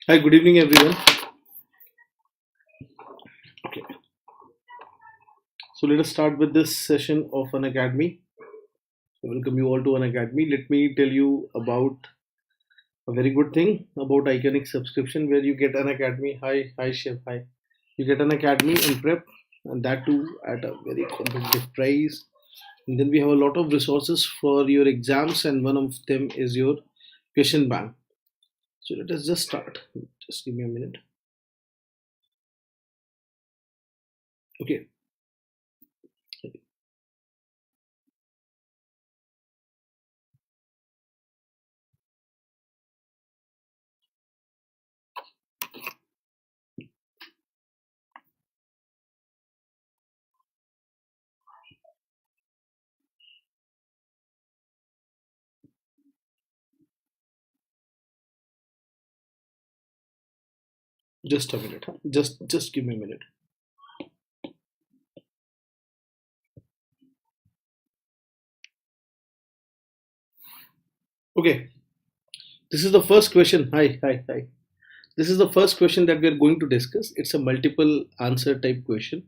Hi, good evening, everyone. Okay, so let us start with this session of Unacademy. Welcome you all to Unacademy. Let me tell you about a very good thing about Iconic subscription, where you get Unacademy. Hi, chef. Hi. You get Unacademy and prep, and that too at a very competitive price. And then we have a lot of resources for your exams, and one of them is your question bank. So let us just start. Just give me a minute. Okay. Just a minute. Huh? Just give me a minute. Okay. This is the first question. Hi. This is the first question that we are going to discuss. It's a multiple answer type question.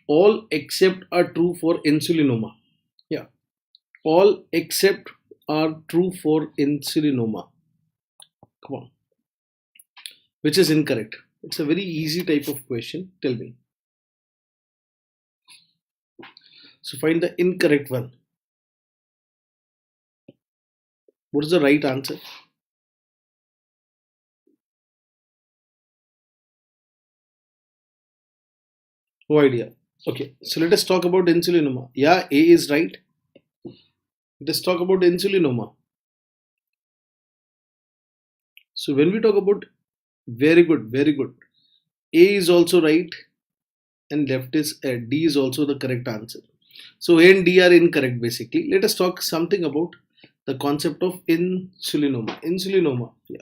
All except are true for insulinoma. Yeah. All except are true for insulinoma. Come on. Which is incorrect? It's a very easy type of question. Tell me. So find the incorrect one. What is the right answer? No idea. Okay. So let us talk about insulinoma. Yeah, A is right. Let us talk about insulinoma. So when we talk about very good. A is also right and left is D is also the correct answer. So A and D are incorrect basically. Let us talk something about the concept of insulinoma. Insulinoma. Yeah.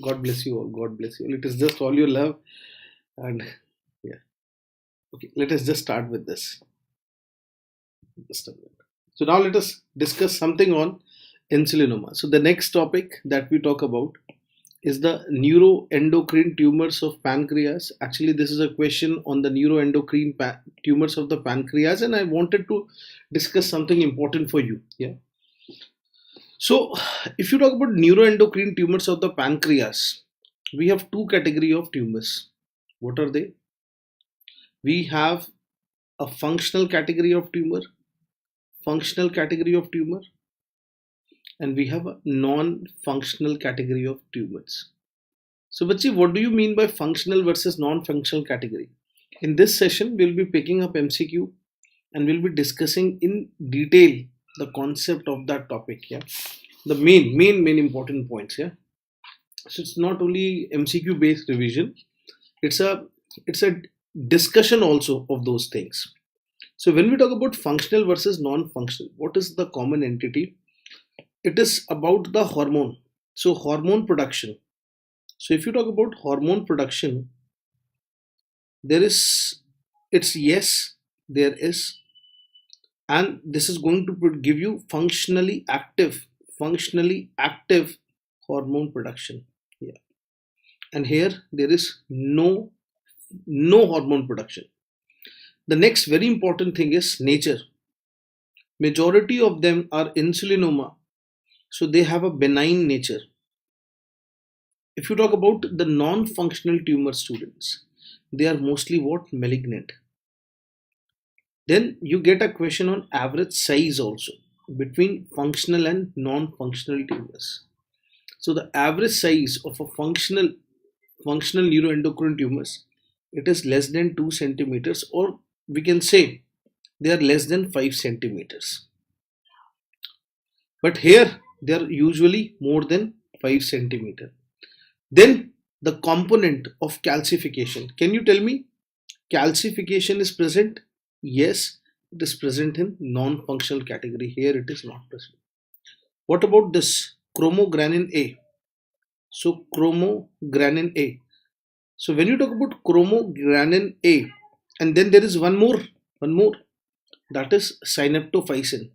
God bless you all. God bless you all. It is just all your love and yeah. Okay. Let us just start with this. Just a minute. So now let us discuss something on insulinoma. So the next topic that we talk about is the neuroendocrine tumors of pancreas. Actually, this is a question on the neuroendocrine tumors of the pancreas, and I wanted to discuss something important for you. Yeah. So, if you talk about neuroendocrine tumors of the pancreas, we have two category of tumors. What are they? We have a functional category of tumor, and we have a non-functional category of tumors. So, Bachi, what do you mean by functional versus non-functional category? In this session, we'll be picking up MCQ and we'll be discussing in detail the concept of that topic. Yeah, the main important points. Yeah, so it's not only MCQ based revision; it's a it's a discussion also of those things. So when we talk about functional versus non-functional, what is the common entity? It is about the hormone. So hormone production. So if you talk about hormone production, there is it's yes, there is, and this is going to give you functionally active hormone production. Yeah. And here there is no hormone production. The next very important thing is nature. Majority of them are insulinoma, so they have a benign nature. If you talk about the non-functional tumor students, they are mostly what? Malignant. Then you get a question on average size also between functional and non-functional tumors. So the average size of a functional neuroendocrine tumors, it is less than 2 centimeters, or we can say they are less than 5 centimeters. But here they are usually more than 5 centimeter. Then the component of calcification. Can you tell me calcification is present? Yes, it is present in non-functional category. Here it is not present. What about this chromogranin A? So chromogranin A. So when you talk about chromogranin A, and then there is one more, that is synaptophysin.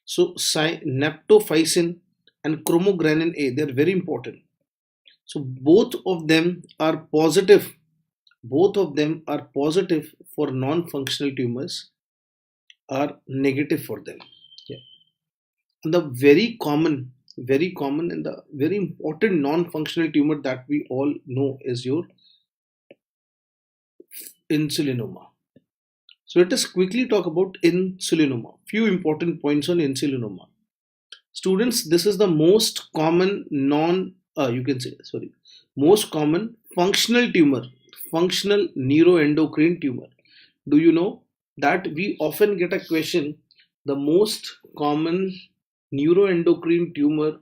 So synaptophysin and chromogranin A. They are very important. So both of them are positive. Both of them are positive for non-functional tumors, are negative for them. Yeah. And the very common and the very important non-functional tumor that we all know is your insulinoma. So let us quickly talk about insulinoma. Few important points on insulinoma. Students, this is the most common most common functional tumor, functional neuroendocrine tumor. Do you know that we often get a question, the most common neuroendocrine tumor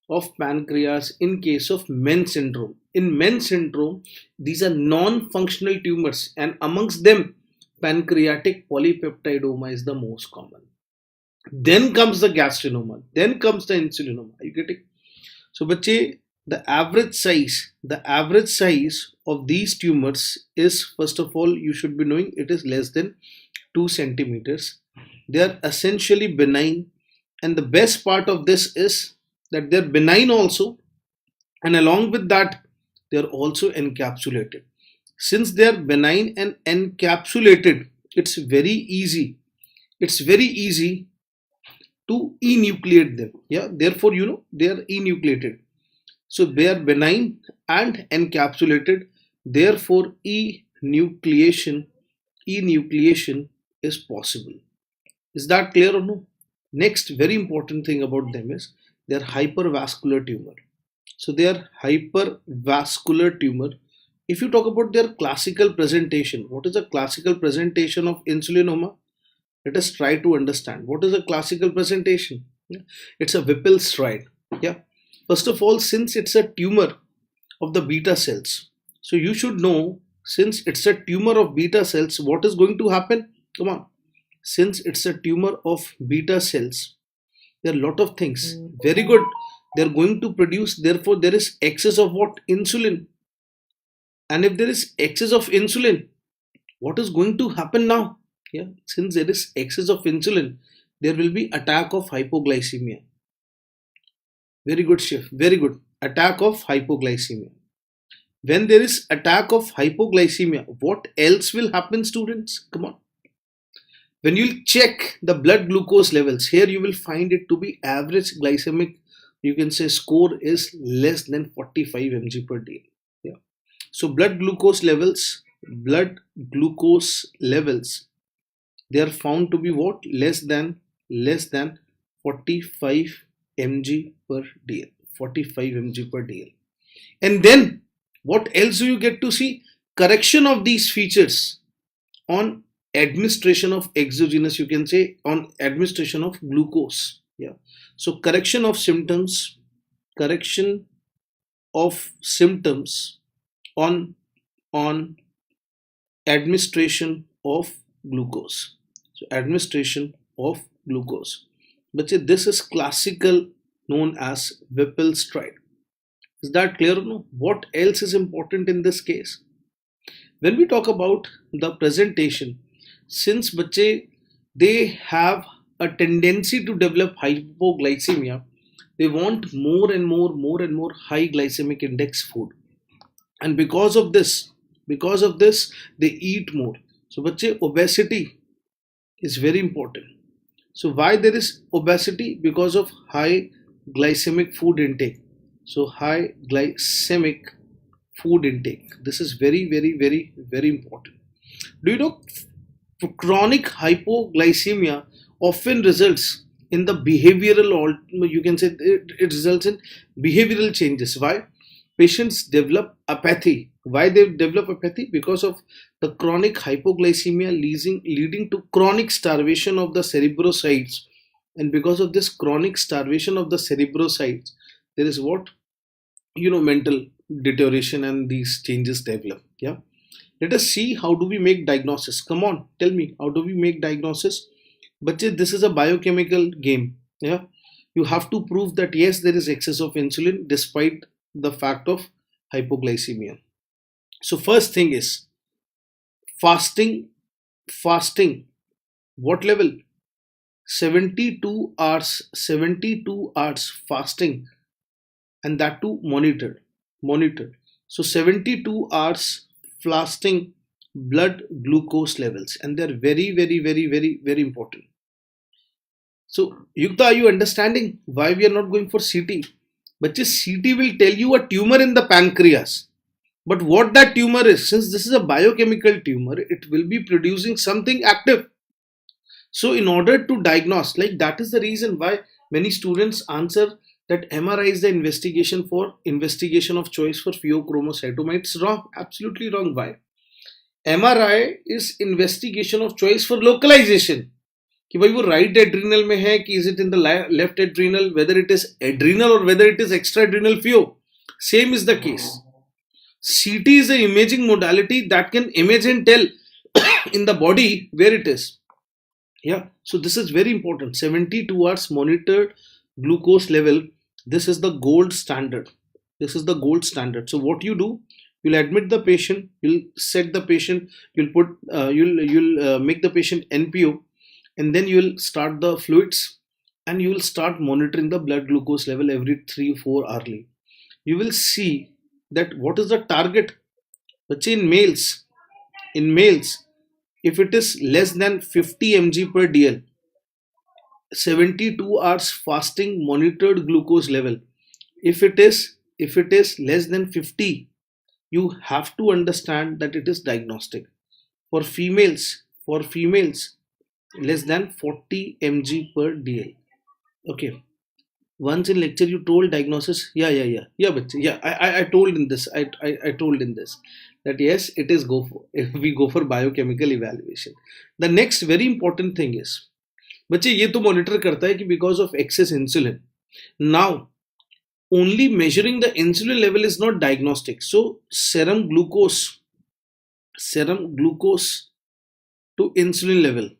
of pancreas in case of Men syndrome. In Men syndrome, these are non-functional tumors, and amongst them, pancreatic polypeptidoma is the most common. Then comes the gastrinoma, then comes the insulinoma. Are you getting? So, bache, the average size of these tumors is, first of all, you should be knowing it is less than 2 centimeters. They are essentially benign, and the best part of this is that they are benign also, and along with that, they are also encapsulated. Since they are benign and encapsulated, it's very easy. It's very easy to enucleate them. Yeah, therefore, they are enucleated. So they are benign and encapsulated. Therefore, enucleation is possible. Is that clear or no? Next, very important thing about them is they are hypervascular tumor. So they are hypervascular tumor. If you talk about their classical presentation, what is the classical presentation of insulinoma? Let us try to understand. What is a classical presentation? Yeah. It's a Whipple stride. Yeah. First of all, since it's a tumor of the beta cells, so you should know, since it's a tumor of beta cells, what is going to happen? Come on. Since it's a tumor of beta cells, there are a lot of things. Very good. They're going to produce, therefore, there is excess of what? Insulin. And if there is excess of insulin, what is going to happen now? Yeah, since there is excess of insulin, there will be attack of hypoglycemia. Very good, Shiv. Very good. Attack of hypoglycemia. When there is attack of hypoglycemia, what else will happen, students? Come on. When you check the blood glucose levels, here you will find it to be average glycemic, you can say, score is less than 45 mg per day. Yeah. So blood glucose levels, they are found to be what? Less than 45 mg per day. 45 mg per day. And then what else do you get to see? Correction of these features on administration of exogenous, you can say, on administration of glucose. Yeah. So correction of symptoms on administration of glucose. So administration of glucose. But this is classical, known as Whipple stride. Is that clear or no? What else is important in this case? When we talk about the presentation, since they have a tendency to develop hypoglycemia, they want more and more high glycemic index food, and because of this they eat more. So obesity is very important. So why there is obesity? Because of high glycemic food intake. So high glycemic food intake, this is very important. Do you know chronic hypoglycemia often results in the behavioral, or you can say it results in behavioral changes? Why? Patients develop apathy. Why they develop apathy? Because of the chronic hypoglycemia leading to chronic starvation of the cerebrocytes, and because of this chronic starvation of the cerebrocytes, there is what? Mental deterioration, and these changes develop. Yeah. Let us see how do we make diagnosis. Come on, tell me, how do we make diagnosis? But this is a biochemical game. Yeah, you have to prove that yes, there is excess of insulin despite the fact of hypoglycemia. So first thing is fasting. What level? 72 hours fasting, and that too monitored. So 72 hours fasting blood glucose levels, and they're very important. So Yukta, are you understanding why we are not going for CT? But CT will tell you a tumor in the pancreas. But what that tumor is, since this is a biochemical tumor, it will be producing something active. So in order to diagnose, like that is the reason why many students answer that MRI is the investigation of choice for pheochromocytoma. It's wrong, absolutely wrong. Why? MRI is investigation of choice for localization. कि भाई वो right adrenal में है कि is it in the left adrenal, whether it is adrenal or whether it is extra adrenal pheo. Same is the case. CT is an imaging modality that can image and tell in the body where it is. Yeah, so this is very important. 72 hours monitored glucose level. This is the gold standard. So what you do, you'll admit the patient, you'll set the patient, you'll make the patient NPO, and then you'll start the fluids, and you will start monitoring the blood glucose level every 3-4 hourly. You will see that what is the target. But in males, if it is less than 50 mg per dl, 72 hours fasting monitored glucose level. If it is less than 50, you have to understand that it is diagnostic. For females, less than 40 mg per dl. Okay. Once in lecture you told diagnosis. But I told in this. I told in this that yes, it is we go for biochemical evaluation. The next very important thing is, बच्चे ये तो monitor करता है कि because of excess insulin. Now, only measuring the insulin level is not diagnostic. So serum glucose to insulin level.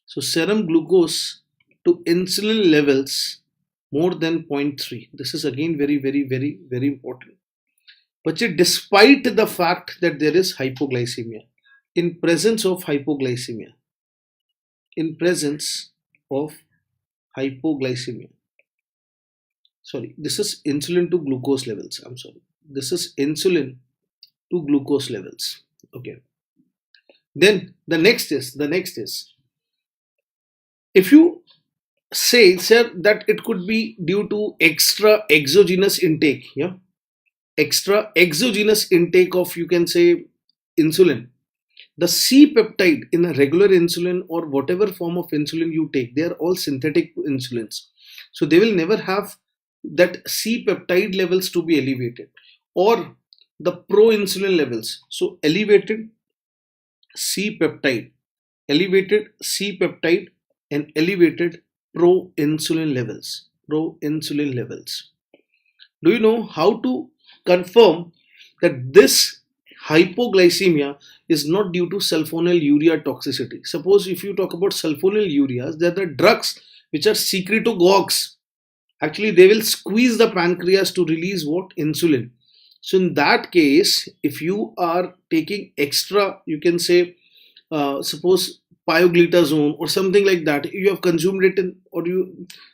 So serum glucose to insulin levels more than 0.3. This is again very important. But despite the fact that there is hypoglycemia, in presence of hypoglycemia, sorry, this is insulin to glucose levels. I'm sorry, this is insulin to glucose levels. Okay. Then the next is if you say, sir, that it could be due to extra exogenous intake, extra exogenous intake of, you can say, insulin. The C peptide in a regular insulin or whatever form of insulin you take, they are all synthetic insulins. So they will never have that C peptide levels to be elevated, or the pro-insulin levels. So elevated C peptide and elevated pro-insulin levels. Do you know how to confirm that this hypoglycemia is not due to sulfonylurea toxicity? Suppose if you talk about sulfonylureas, they are the drugs which are secretagogues. Actually, they will squeeze the pancreas to release what? Insulin. So in that case, if you are taking extra, you can say, suppose pioglitazone or something like that, you have consumed it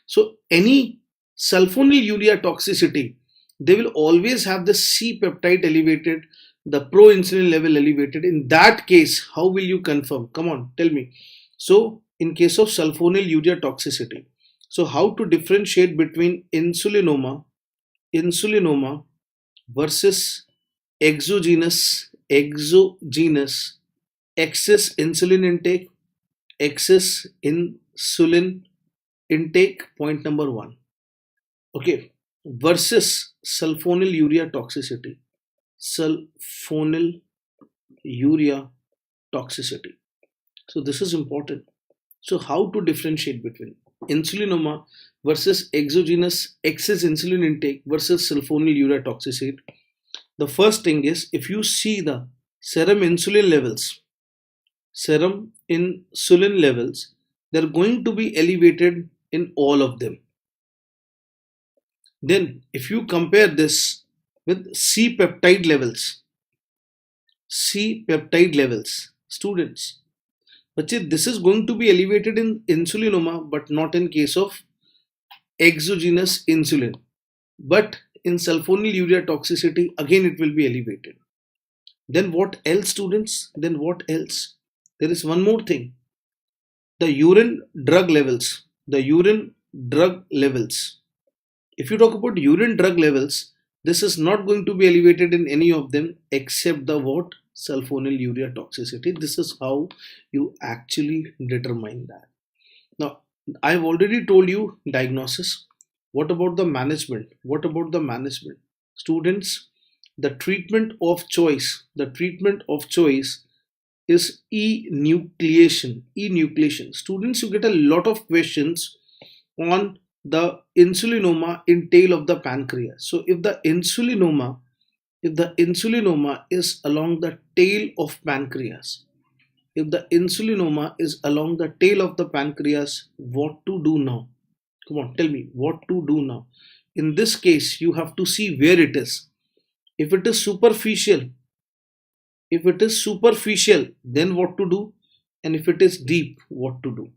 so any sulfonylurea toxicity, they will always have the C peptide elevated, the pro-insulin level elevated. In that case, how will you confirm? Come on, tell me. So in case of sulfonylurea toxicity, so how to differentiate between insulinoma versus exogenous excess insulin intake, point number 1. Okay, versus sulfonylurea toxicity. So this is important. So how to differentiate between insulinoma versus exogenous excess insulin intake versus sulfonylurea toxicity? The first thing is, if you see the serum insulin levels, they're going to be elevated in all of them. Then if you compare this with C peptide levels, students, But this is going to be elevated in insulinoma, but not in case of exogenous insulin. But in sulfonylurea toxicity, again it will be elevated. Then what else, students? Then what else? There is one more thing. The urine drug levels. The urine drug levels. If you talk about urine drug levels, this is not going to be elevated in any of them except the what? Sulfonylurea toxicity. This is how you actually determine that. Now, I've already told you diagnosis. What about the management? What about the management? Students, the treatment of choice, is enucleation. Enucleation. Students, you get a lot of questions on the insulinoma in tail of the pancreas. So if the insulinoma is along the tail of pancreas, if the insulinoma is along the tail of the pancreas, what to do now? Come on, tell me what to do now. In this case, you have to see where it is. If it is superficial, then what to do? And if it is deep, what to do?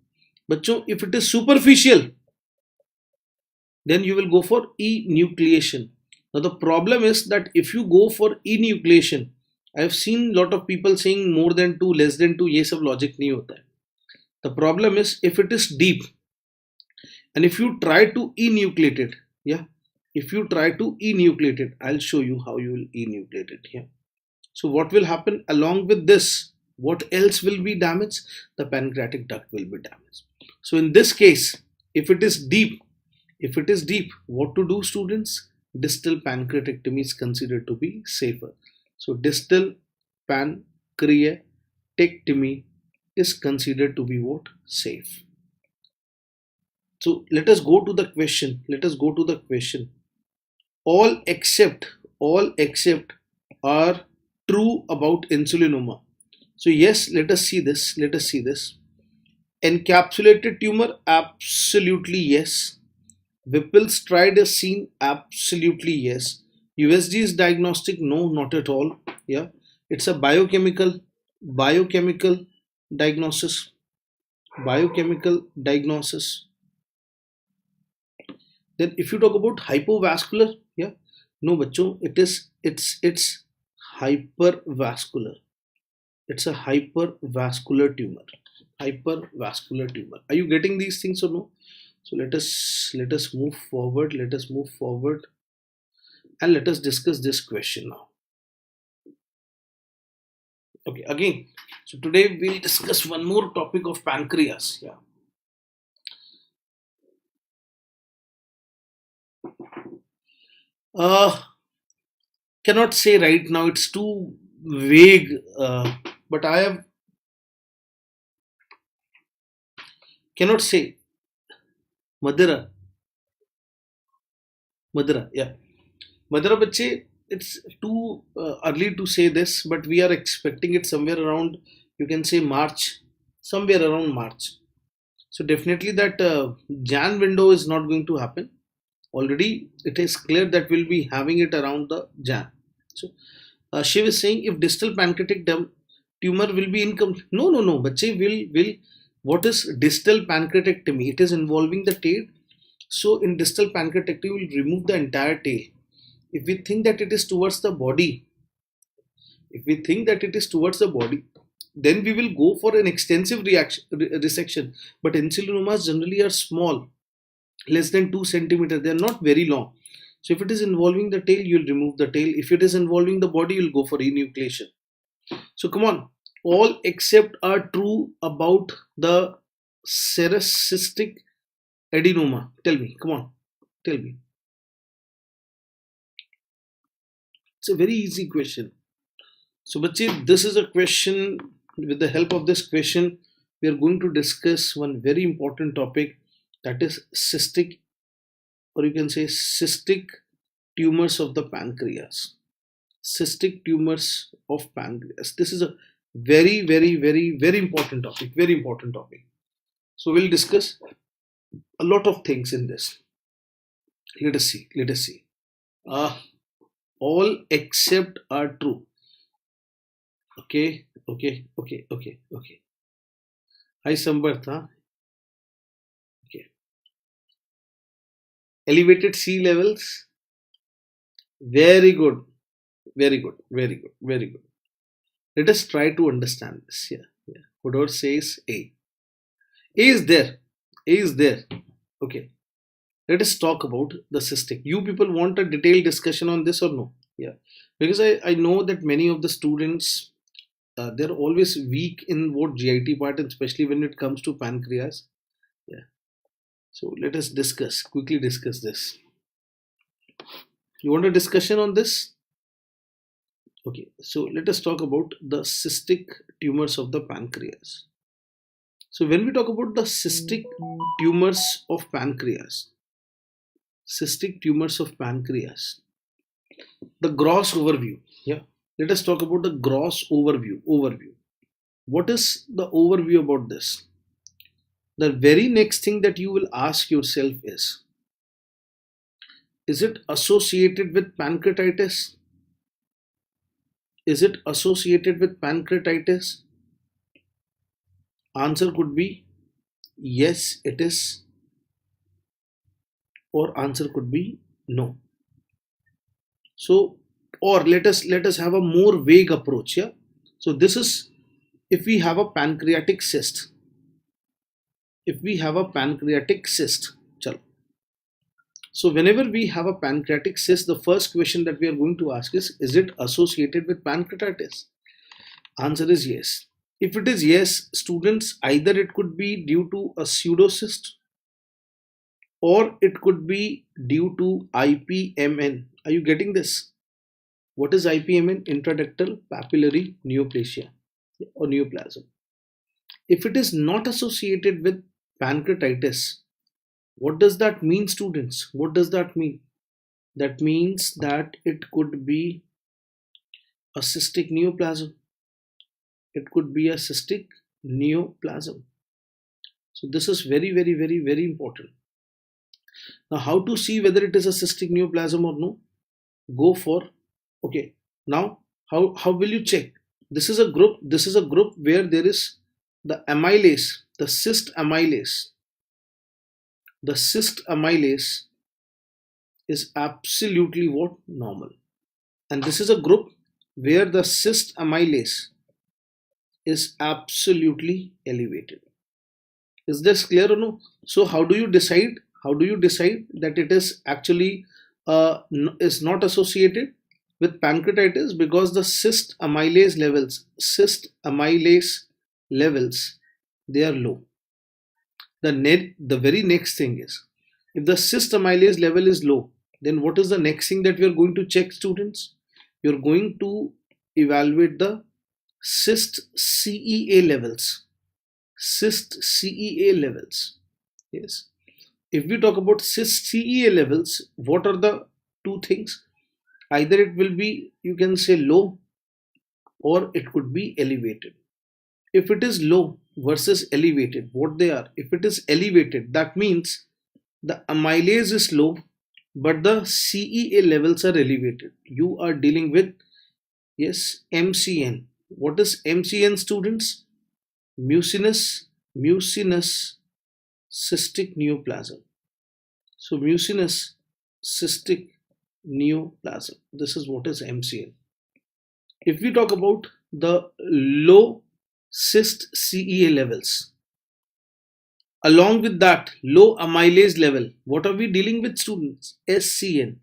Bachcho, if it is superficial, then you will go for enucleation. Now the problem is that if you go for enucleation, I have seen a lot of people saying more than 2, less than 2, ये सब logic नहीं होता है. The problem is if it is deep and if you try to enucleate it, I'll show you how you will enucleate it here. So what will happen along with this? What else will be damaged? The pancreatic duct will be damaged. So in this case, if it is deep, what to do, students? Distal pancreatectomy is considered to be safer. So distal pancreatectomy is considered to be what? Safe. So let us go to the question. All except are true about insulinoma. So yes, let us see this. Encapsulated tumor, absolutely yes. Whipple's stride is seen, absolutely yes. USG is diagnostic, no, not at all. Yeah, it's a biochemical diagnosis. Then if you talk about hypovascular, yeah, no, bachcho, it's hypervascular. It's a hypervascular tumor. Are you getting these things or no? So let us move forward. And let us discuss this question now. Okay, again, so today we'll discuss one more topic of pancreas. Yeah. Cannot say right now, it's too vague, but cannot say. Madura, yeah. Madura bache, it's too early to say this, but we are expecting it somewhere around, you can say March, somewhere around March. So definitely that Jan window is not going to happen. Already it is clear that we'll be having it around the Jan. So Shiv is saying if distal pancreatic tumor will be incomplete. No. Bache will. What is distal pancreatectomy? It is involving the tail. So in distal pancreatectomy, we will remove the entire tail. If we think that it is towards the body, then we will go for an extensive resection. But insulinomas generally are small, less than 2 centimeters. They are not very long. So if it is involving the tail, you will remove the tail. If it is involving the body, you will go for enucleation. So come on, all except are true about the cystic adenoma. Tell me, come on, tell me. It's a very easy question. So bache, this is a question. With the help of this question, we are going to discuss one very important topic, that is cystic, or you can say cystic tumors of the pancreas. Cystic tumors of pancreas. This is a very important topic. So we'll discuss a lot of things in this. Let us see. All except are true. Okay. High Sambirth, huh? Okay. Elevated sea levels. Very good. Very good. Very good. Very good. Let us try to understand this. Yeah. Yeah. Whatever says A. A is there. A is there. Okay. Let us talk about the cystic. You people want a detailed discussion on this or no? Yeah. Because I know that many of the students, they're always weak in what GIT part, and especially when it comes to pancreas. Yeah. So let us quickly discuss this. You want a discussion on this? Okay. So let us talk about the cystic tumors of the pancreas. So when we talk about the cystic tumors of pancreas, the gross overview. Yeah. Let us talk about the gross overview. What is the overview about this? The very next thing that you will ask yourself is it associated with pancreatitis? Is it associated with pancreatitis? Answer could be yes, it is, or answer could be no. So, or let us have a more vague approach. Yeah. So this is if we have a pancreatic cyst. Chalo. So whenever we have a pancreatic cyst, the first question that we are going to ask is it associated with pancreatitis? Answer is yes. If it is yes, students, either it could be due to a pseudocyst or it could be due to Ipmn. Are you getting this? What is Ipmn? Intraductal papillary neoplasia or neoplasm. If it is not associated with pancreatitis, what does that mean, students? What does that mean? That means that it could be a cystic neoplasm. It could be a cystic neoplasm. So this is very, very, very, very important. Now, how to see whether it is a cystic neoplasm or no? Go for, okay. Now, how will you check? This is a group where there is the amylase, the cyst amylase. The cyst amylase is absolutely what? Normal. And this is a group where the cyst amylase is absolutely elevated. Is this clear or no? So how do you decide? That it is actually is not associated with pancreatitis? Because the cyst amylase levels, they are low. The very next thing is, if the cyst amylase level is low, then what is the next thing that we are going to check, students? You are going to evaluate the cyst CEA levels. Yes. If we talk about cyst CEA levels, what are the two things? Either it will be, you can say, low, or it could be elevated. If it is low versus elevated, what they are? If it is elevated, that means the amylase is low, but the CEA levels are elevated. You are dealing with, yes, MCN. What is MCN, students? Mucinous cystic neoplasm. So mucinous cystic neoplasm. This is what is MCN. If we talk about the low cyst CEA levels, along with that low amylase level, what are we dealing with, students? SCN.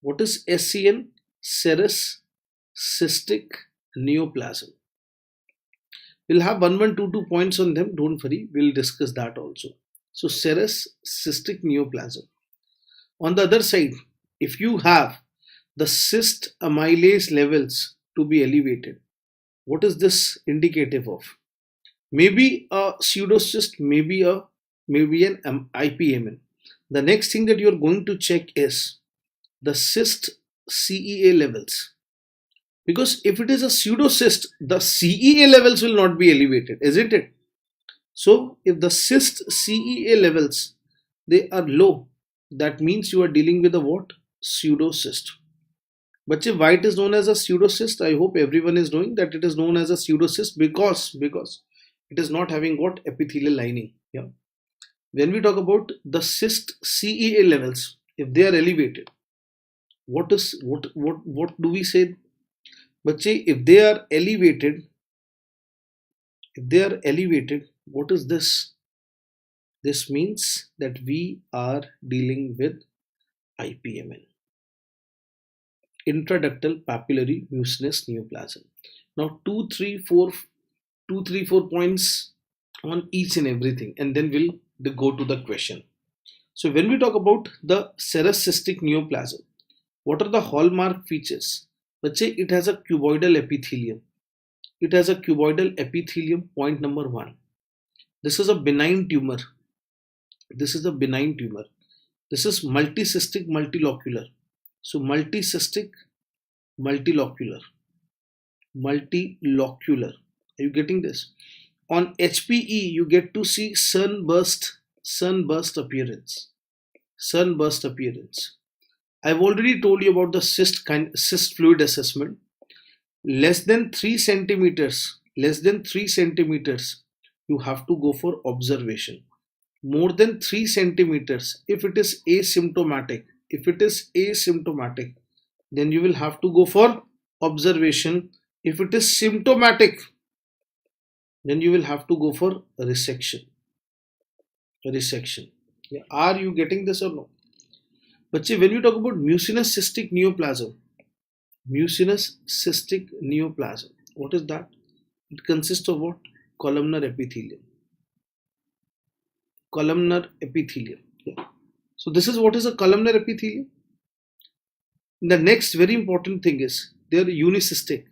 What is SCN? Serous cystic neoplasm. We'll have 2 points on them. Don't worry, we'll discuss that also. So serous cystic neoplasm. On the other side, if you have the cyst amylase levels to be elevated, what is this indicative of? Maybe a pseudocyst, maybe an Ipmn. The next thing that you're going to check is the cyst CEA levels. Because if it is a pseudocyst, the CEA levels will not be elevated, isn't it? So if the cyst CEA levels, they are low, that means you are dealing with a what? Pseudocyst. But why it is known as a pseudocyst? I hope everyone is knowing that it is known as a pseudocyst because It is not having what? Epithelial lining. Yeah. When we talk about the cyst CEA levels, if they are elevated, what do we say? But say if they are elevated, what is this? This means that we are dealing with Ipmn, intraductal papillary mucinous neoplasm. Now 2, 3, 4 points on each and everything, and then we'll go to the question. So when we talk about the serous cystic neoplasm, what are the hallmark features? Let's say it has a cuboidal epithelium. It has a cuboidal epithelium, point number 1. This is a benign tumor. This is multicystic multilocular. So multicystic multilocular. Are you getting this? On HPE, you get to see sunburst appearance. I've already told you about the cyst fluid assessment. Less than 3 centimeters, you have to go for observation. More than 3 centimeters, if it is asymptomatic, then you will have to go for observation. If it is symptomatic, then you will have to go for resection. Yeah. Are you getting this or no? But see, when you talk about mucinous cystic neoplasm, what is that? It consists of what? Columnar epithelium. Yeah. So this is what is a columnar epithelium. The next very important thing is they are unicystic.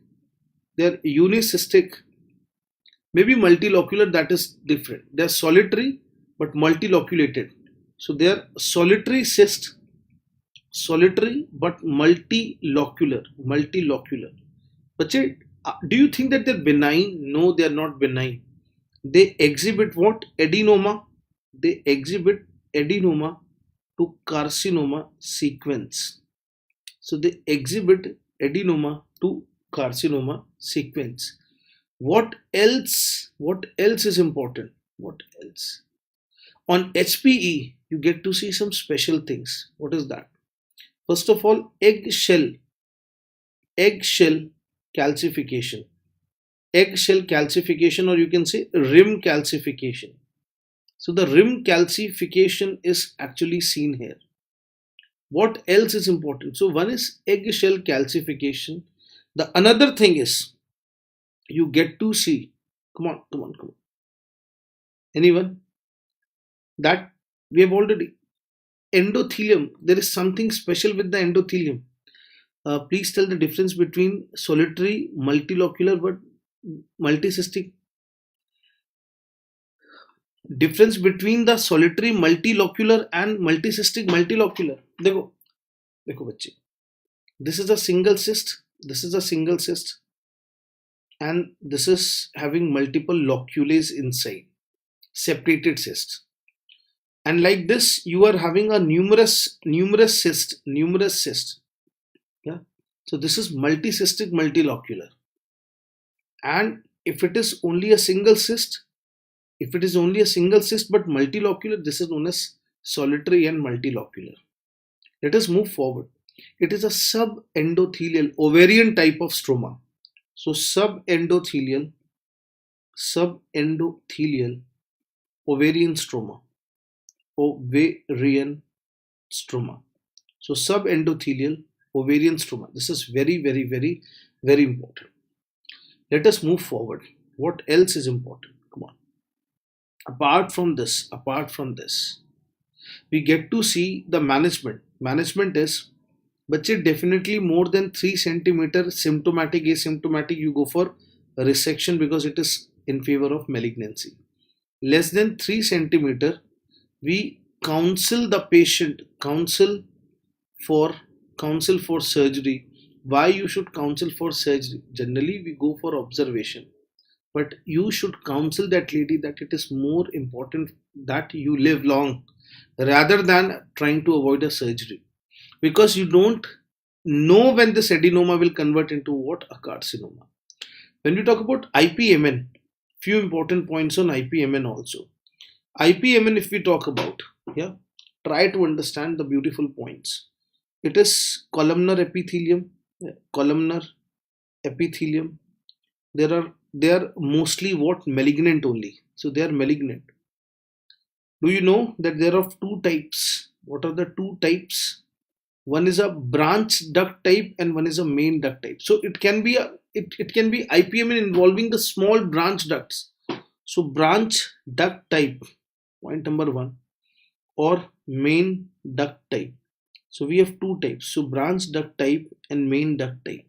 Maybe multilocular, that is different. They are solitary but multiloculated. So they are solitary but multilocular. But do you think that they're benign? No, they are not benign. They exhibit what? Adenoma. They exhibit adenoma to carcinoma sequence. So they exhibit adenoma to carcinoma sequence. What else is important? What else? On HPE, you get to see some special things. What is that? First of all, eggshell calcification. Eggshell calcification, or you can say rim calcification. So the rim calcification is actually seen here. What else is important? So one is eggshell calcification. The another thing is you get to see, come on. Anyone? That we have already. Endothelium, there is something special with the endothelium. Please tell the difference between solitary, multilocular, but multicystic. Difference between the solitary multilocular and multicystic multilocular. देखो बच्चे. This is a single cyst. And this is having multiple locules inside. Separated cyst. And like this, you are having a numerous cyst. Yeah. So this is multicystic multilocular. And if it is only a single cyst but multilocular, this is known as solitary and multilocular. Let us move forward. It is a subendothelial ovarian type of stroma. So subendothelial ovarian stroma. So subendothelial ovarian stroma. This is very, very, very, very important. Let us move forward. What else is important? Come on. Apart from this, we get to see the management. Management is, but definitely more than 3 centimeter symptomatic, asymptomatic, you go for a resection because it is in favor of malignancy. Less than 3 centimeter, we counsel the patient, counsel for surgery. Why you should counsel for surgery? Generally, we go for observation. But you should counsel that lady that it is more important that you live long rather than trying to avoid a surgery. Because you don't know when this adenoma will convert into what? A carcinoma. When we talk about Ipmn, Few important points on Ipmn also. Ipmn, if we talk about, yeah, try to understand the beautiful points. It is columnar epithelium, columnar epithelium. They are mostly what, malignant only. So they are malignant. Do you know that there are two types? What are the two types? One is a branch duct type and one is a main duct type. So it can be it can be Ipmn involving the small branch ducts. So branch duct type, point number one, or main duct type. So we have two types. So branch duct type and main duct type.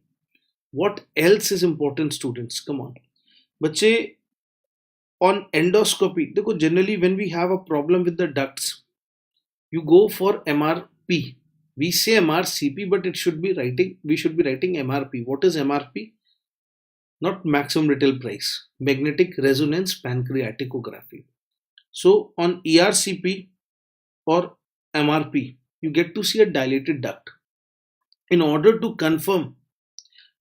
What else is important, students? Come on. बच्चे, on endoscopy, देखो, generally when we have a problem with the ducts, you go for MRP. We say MRCP, but we should be writing MRP. What is MRP? Not maximum retail price. Magnetic resonance pancreatography. So on ERCP or MRP, you get to see a dilated duct. In order to confirm,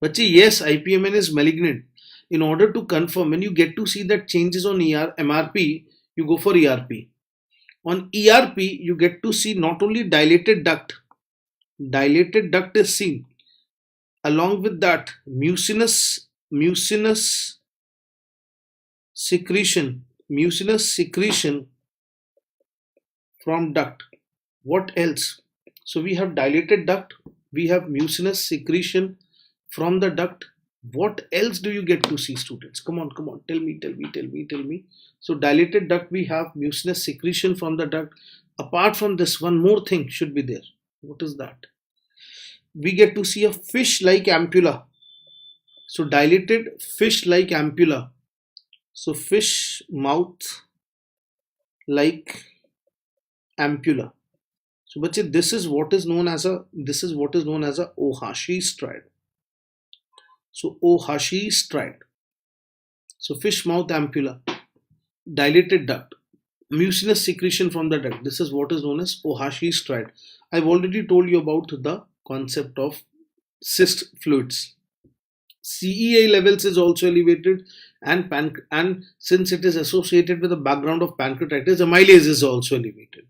but yes, Ipmn is malignant. In order to confirm, when you get to see that changes on MRP, you go for ERP. On ERP, you get to see not only dilated duct is seen. Along with that, mucinous secretion from duct. What else? So we have dilated duct, we have mucinous secretion from the duct. What else do you get to see, students? Come on, tell me. So dilated duct, we have mucinous secretion from the duct. Apart from this, one more thing should be there. What is that? We get to see a fish-like ampulla. So dilated fish-like ampulla. So fish mouth like ampulla. So bache, this is what is known as a Ohashi stride. So Ohashi stride. So fish mouth ampulla, dilated duct, mucinous secretion from the duct. This is what is known as Ohashi stride. I've already told you about the concept of cyst fluids. CEA levels is also elevated, and since it is associated with the background of pancreatitis, amylase is also elevated.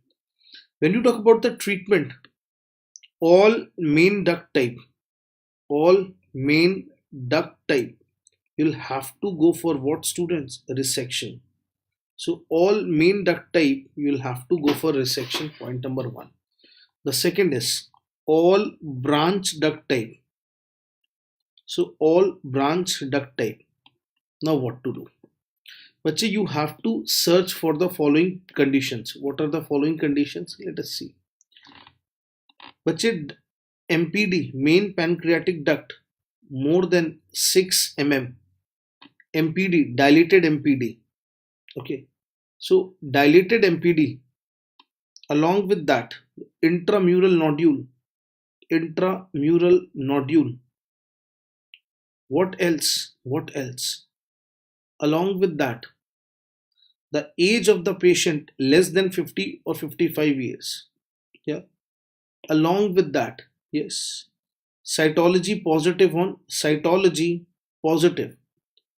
When you talk about the treatment, all main duct type, you'll have to go for what, students? Resection. So all main duct type, you'll have to go for resection, point number one. The second is all branch duct type. So all branch duct type. Now what to do? But you have to search for the following conditions. What are the following conditions? Let us see. But MPD, main pancreatic duct, more than 6 mm. MPD, dilated MPD. Okay. So dilated MPD. Along with that, intramural nodule. What else? Along with that, the age of the patient less than 50 or 55 years. Yeah. Along with that, yes, cytology positive.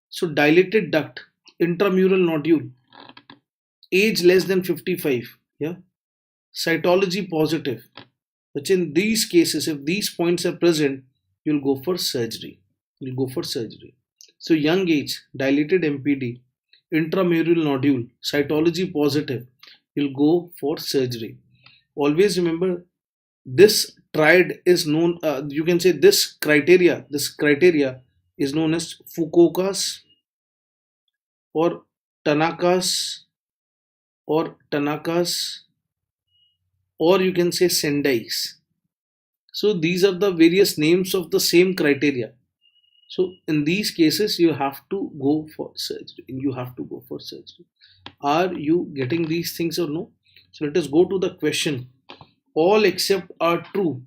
So dilated duct, intramural nodule, age less than 55. Yeah. Cytology positive. But in these cases, if these points are present, you'll go for surgery. So young age, dilated MPD, intramural nodule, cytology positive, you'll go for surgery. Always remember, this triad is known, you can say this criteria is known as Fukuoka's or Tanaka's, or you can say Sendai's. So these are the various names of the same criteria. So in these cases, you have to go for surgery. Are you getting these things or no? So let us go to the question. All except are true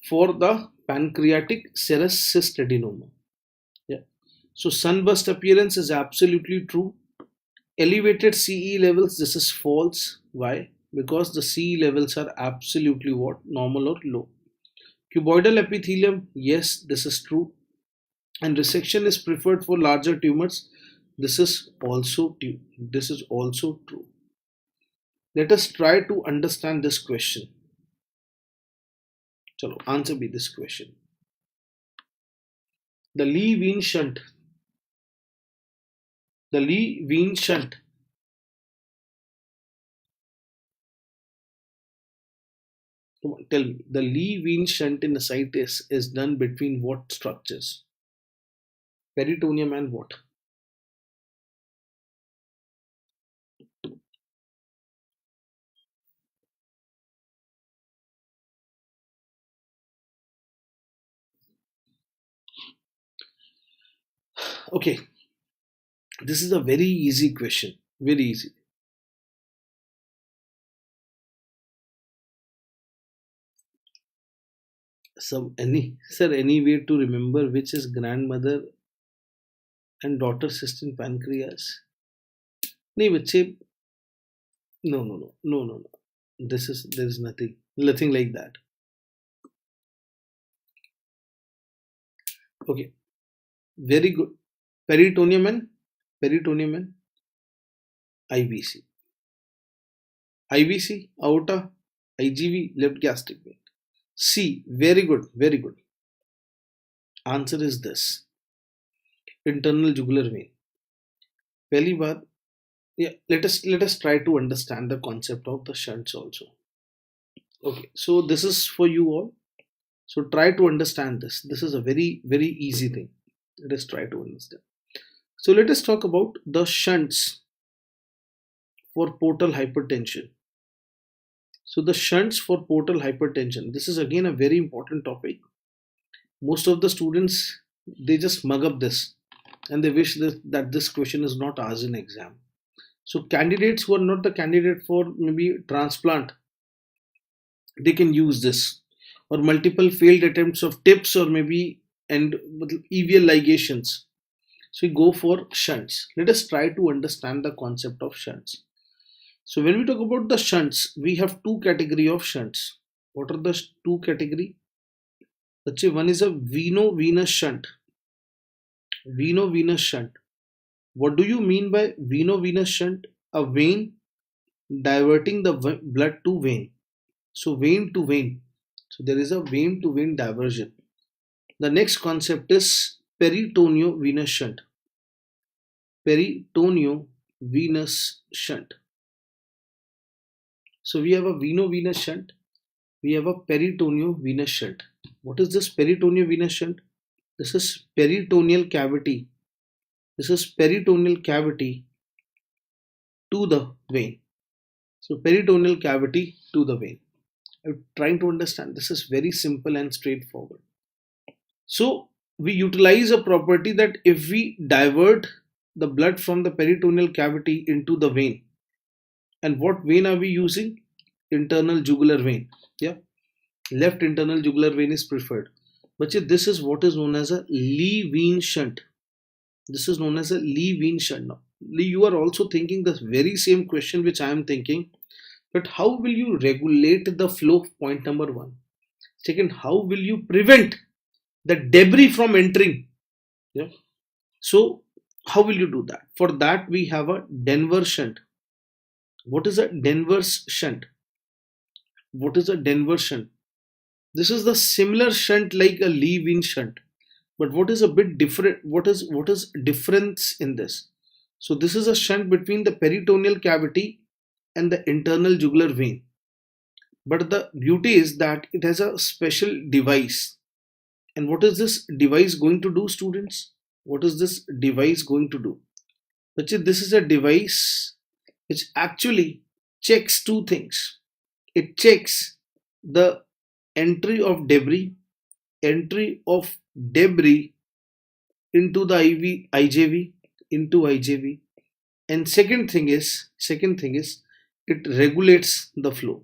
for the pancreatic serous cyst adenoma. Yeah. So sunburst appearance is absolutely true. Elevated CE levels, this is false. Why? Because the CE levels are absolutely what? Normal or low. Cuboidal epithelium, yes, this is true. and resection is preferred for larger tumors. This is also true. Let us try to understand this question. Chalo, answer be this question. The Lee-Wein shunt. The Lee-Wein shunt. Come on, tell me. The Lee-Wein shunt in ascites is done between what structures? Peritoneum and what? Okay, this is a very easy question. Very easy. Any way to remember which is grandmother and daughter cystic pancreas? नहीं बच्चे, no. There is nothing like that. Okay, very good. Peritoneum and IVC. IVC, aorta, IGV, left gastric vein. C, very good. Answer is this. Internal jugular vein. पहली बात, yeah, let us try to understand the concept of the shunts also. Okay, so this is for you all. So try to understand this. This is a very, very easy thing. Let us try to understand. So let us talk about the shunts for portal hypertension. So the shunts for portal hypertension. This is again a very important topic. Most of the students, they just mug up this and they wish that this question is not asked in exam. So candidates who are not the candidate for maybe transplant, they can use this, or multiple failed attempts of TIPS or maybe and EVL ligations. So we go for shunts. Let us try to understand the concept of shunts. So when we talk about the shunts, we have two category of shunts. What are the two category? Let's say one is a veno-venous shunt. Veno-venous shunt. What do you mean by veno-venous shunt? A vein diverting the blood to vein. So vein to vein. So there is a vein to vein diversion. The next concept is peritoneo-venous shunt. Peritoneo-venous shunt. So we have a veno-venous shunt. We have a peritoneo-venous shunt. What is this peritoneo-venous shunt? This is peritoneal cavity. This is peritoneal cavity to the vein. So peritoneal cavity to the vein. I'm trying to understand. This is very simple and straightforward. So we utilize a property that if we divert the blood from the peritoneal cavity into the vein, and what vein are we using? Internal jugular vein. Yeah, left internal jugular vein is preferred. But this is what is known as a Lee-Wein shunt. This is known as a Lee-Wein shunt. Now, you are also thinking the very same question which I am thinking. But how will you regulate the flow? Point number one. Second, how will you prevent the debris from entering? Yeah. So how will you do that? For that we have a Denver shunt. What is a Denver shunt? What is a Denver shunt? This is the similar shunt like a Lee-Wein shunt, but what is a bit different? What is difference in this? So this is a shunt between the peritoneal cavity and the internal jugular vein. But the beauty is that it has a special device. And what is this device going to do, students? What is this device going to do? This is a device which actually checks two things. It checks the entry of debris into the IJV, and second thing is it regulates the flow.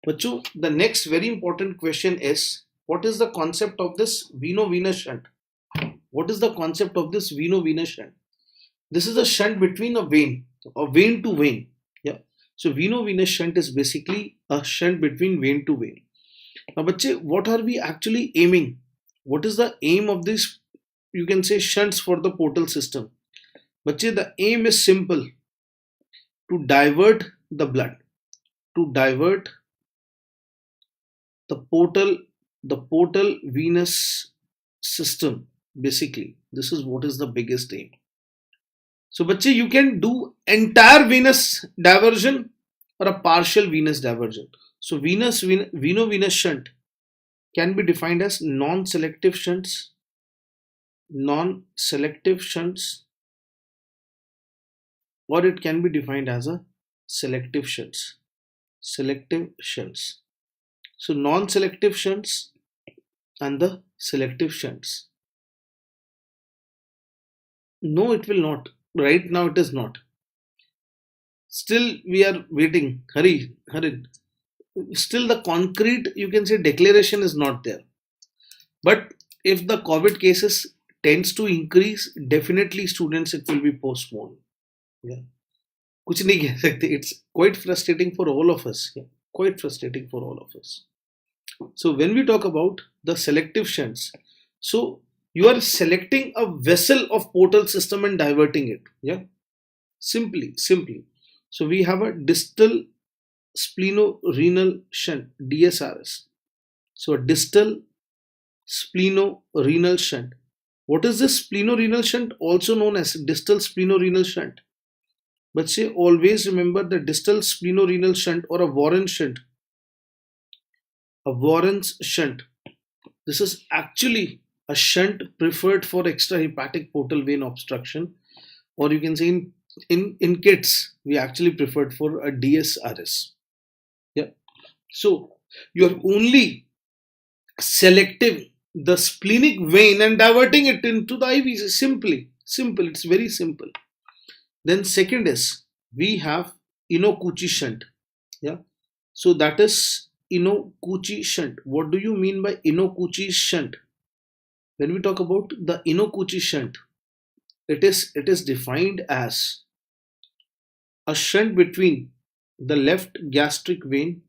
But the next very important question is, what is the concept of this veno-venous shunt? What is the concept of this veno-venous shunt? This is a shunt between a vein to vein. Yeah. So veno-venous shunt is basically a shunt between vein to vein. Now, bache, what are we actually aiming? What is the aim of this? You can say shunts for the portal system. Bache, the aim is simple: to divert the blood, to divert the portal venous system. Basically, this is what is the biggest aim. So, bache, you can do entire venous diversion or a partial venous diversion. So, veno-venous shunt can be defined as non-selective shunts, non-selective shunts, or it can be defined as a selective shunts, selective shunts. So, non-selective shunts and the selective shunts. No, it will not. Right now, it is not. Still, we are waiting. Hurry, hurry. Still, the concrete, you can say, declaration is not there. But if the COVID cases tends to increase, definitely students, it will be postponed. Yeah. कुछ नहीं कह सकते. It's quite frustrating for all of us. Yeah. Quite frustrating for all of us. So when we talk about the selective shunts, so you are selecting a vessel of portal system and diverting it. Yeah. Simply. So we have a distal splenorenal shunt, DSRS. So a distal splenorenal shunt. What is this splenorenal shunt? Also known as distal splenorenal shunt. But say always remember the distal splenorenal shunt or a Warren shunt. A Warren's shunt. This is actually a shunt preferred for extrahepatic portal vein obstruction, or you can say in kids we actually preferred for a DSRS. Yeah. So you are only selecting the splenic vein and diverting it into the IVC. Simple. It's very simple. Then second is we have Inukuchi Shunt. Yeah. So that is Inukuchi Shunt. What do you mean by Inukuchi Shunt? When we talk about the Inukuchi Shunt, it is defined as a shunt between the left gastric vein,